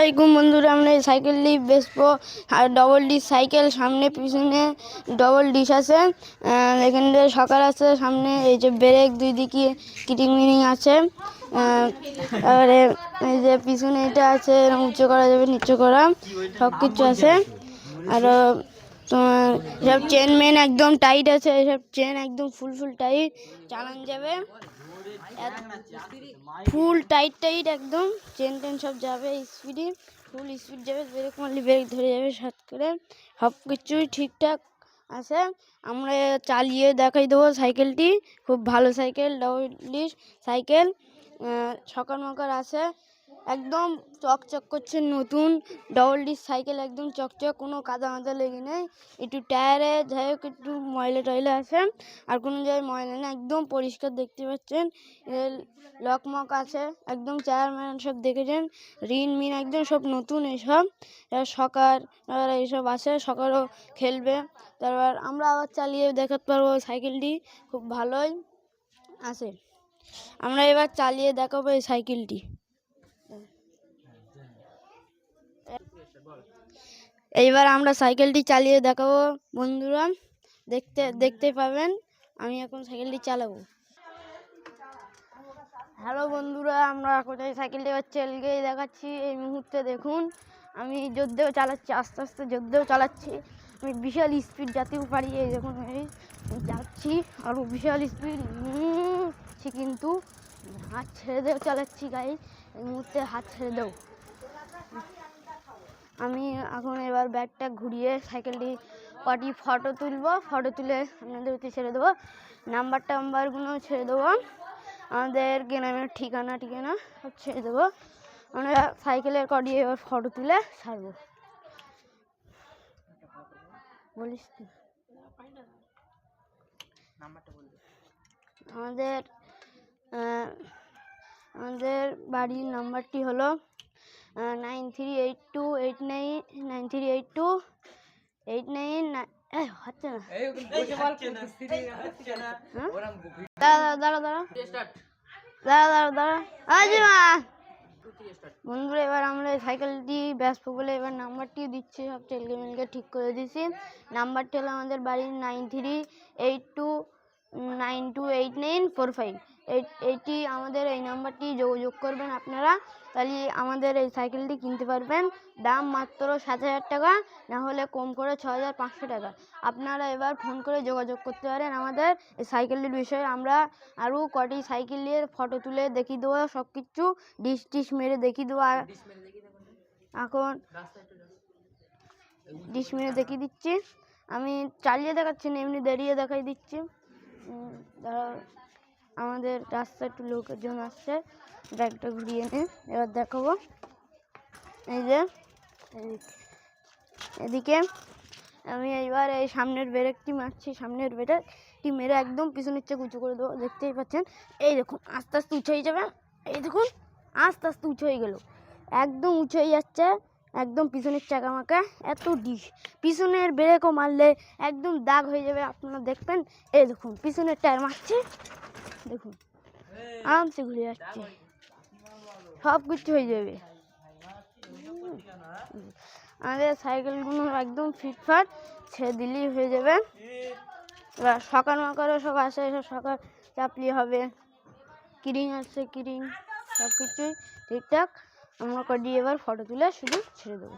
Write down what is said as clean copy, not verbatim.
আলাইকুম বন্ধুরা, আমরা এই সাইকেলটি বেচবো। আর ডবল ডিশ সাইকেল, সামনে পিছনে ডবল ডিশ আছে। এখানে সকার আছে, সামনে এই যে ব্রেক, দুই দিকে কিটিং মিটিং আছে। এবারে এই যে পিছনে এটা আছে, উঁচু করা যাবে, নিচু করা, সব কিছু আছে। আরও তোমার সব চেন মেন একদম টাইট আছে, এসব চেন একদম ফুল টাইট, চালান যাবে ফুল টাইট একদম। চেন টেন সব যাবে স্পিডে, ফুল স্পিড যাবে। ব্রেক মারলে ব্রেক ধরে যাবে সাথ করে, সব কিছুই ঠিকঠাক আছে। আমরা চালিয়ে দেখাই দেবো সাইকেলটি। খুব ভালো সাইকেল, ডবল ডিশ সাইকেল, সকার মকার আছে, একদম চকচক করছে, নতুন ডবল ডিশ সাইকেল, একদম চকচক, কোনো কাদা মাদা লেগে নেই। একটু টায়ারে যাই হোক একটু ময়লা টয়লা আছে, আর কোনো জায়গায় ময়লা নেই, একদম পরিষ্কার দেখতে পাচ্ছেন। লকমক আছে, একদম চেয়ার ম্যান সব দেখেছেন, রিন মিন একদম সব নতুন। এইসব সকার এইসব আছে, সকারও খেলবে। তারপর আমরা আবার চালিয়ে দেখাতে পারবো সাইকেলটি, খুব ভালোই আছে। আমরা এবার চালিয়ে দেখাবো এই সাইকেলটি। এইবার আমরা সাইকেলটি চালিয়ে দেখাবো বন্ধুরা, দেখতে পাবেন। আমি এখন সাইকেলটি চালাবো। হ্যালো বন্ধুরা, আমরা এখন এই সাইকেলটি এবার চালিয়ে দেখাচ্ছি এই মুহূর্তে। দেখুন, আমি জোরদেও চালাচ্ছি, আস্তে আস্তে জোরদেও চালাচ্ছি, আমি বিশাল স্পিড যাতেও পারি। এই দেখুন এই যাচ্ছি, আরও বিশাল স্পিড কিন্তু হাত ছেড়ে দেও চালাচ্ছি গাড়ি। এই মুহূর্তে হাত ছেড়ে দেও। আমি এখন এবার ব্যাগটা ঘুরিয়ে সাইকেলটি কটি ফটো তুলবো, ফটো তুলে আপনাদেরকে ছেড়ে দেবো, নাম্বারগুলো ছেড়ে দেবো, আমাদের গ্রামের ঠিকানা সব ছেড়ে দেবো। আমরা সাইকেলের কটি এবার ফটো তুলে ছাড়বো। বলিস আমাদের বাড়ির নাম্বারটি হলো 938289938289। হচ্ছে না, দাঁড়া বন্ধুরা, এবার আমরা সাইকেলটি ব্যস্ত বলে এবার নাম্বারটি দিচ্ছি, সব টেলকে ঠিক করে দিচ্ছি। নাম্বারটি হলো আমাদের বাড়ির 9382928945। এইটি আমাদের এই নাম্বারটি যোগাযোগ করবেন আপনারা, তাহলে আমাদের এই সাইকেলটি কিনতে পারবেন। দাম মাত্র 7,000 টাকা, না হলে কম করে 6,500 টাকা। আপনারা এবার ফোন করে যোগাযোগ করতে পারেন আমাদের এই সাইকেলটির বিষয়ে। আমরা আরও কটি সাইকেলের ফটো তুলে দেখিয়ে দেবো, সব কিছু ডিশ মেরে দেখিয়ে দেবো। এখন ডিশ মেরে দেখিয়ে দিচ্ছি, আমি চালিয়ে দেখাচ্ছি না, এমনি দাঁড়িয়ে দেখাই দিচ্ছি। আমাদের রাস্তা একটু লোকজন আসছে, ব্যাগটা ঘুরিয়ে নিয়ে এবার দেখাবো। এই যে এদিকে আমি এইবার এই সামনের ব্রেকটি মারছি, সামনের ব্রেকটি মেরে একদম পিছনের চেয়ে উঁচু করে দেবো। দেখতেই পাচ্ছেন, এই দেখুন আস্তে আস্তে উঁচু হয়ে যাবে। এই দেখুন আস্তে আস্তে উঁচু হয়ে গেল, একদম উঁচু হয়ে যাচ্ছে, একদম পিছনের চাকা মাকা এত ডিশ। পিছনের ব্রেকও মারলে একদম দাগ হয়ে যাবে, আপনারা দেখবেন। এই দেখুন পিছনের টায়ার মারছে, দেখুন আরামসে ঘুরে যাচ্ছে, সব কিছু হয়ে যাবে। আমাদের সাইকেলগুলো একদম ফিটফাট, ছেড়ে দিলেই হয়ে যাবে। এবার সকাল মকারও সব আসে, সব সকাল চাপলি হবে, কিরিং আছে, কিরিং সব কিছুই ঠিকঠাক। আমরা কটি এবার ফটো তুলে শুধু ছেড়ে দেবো।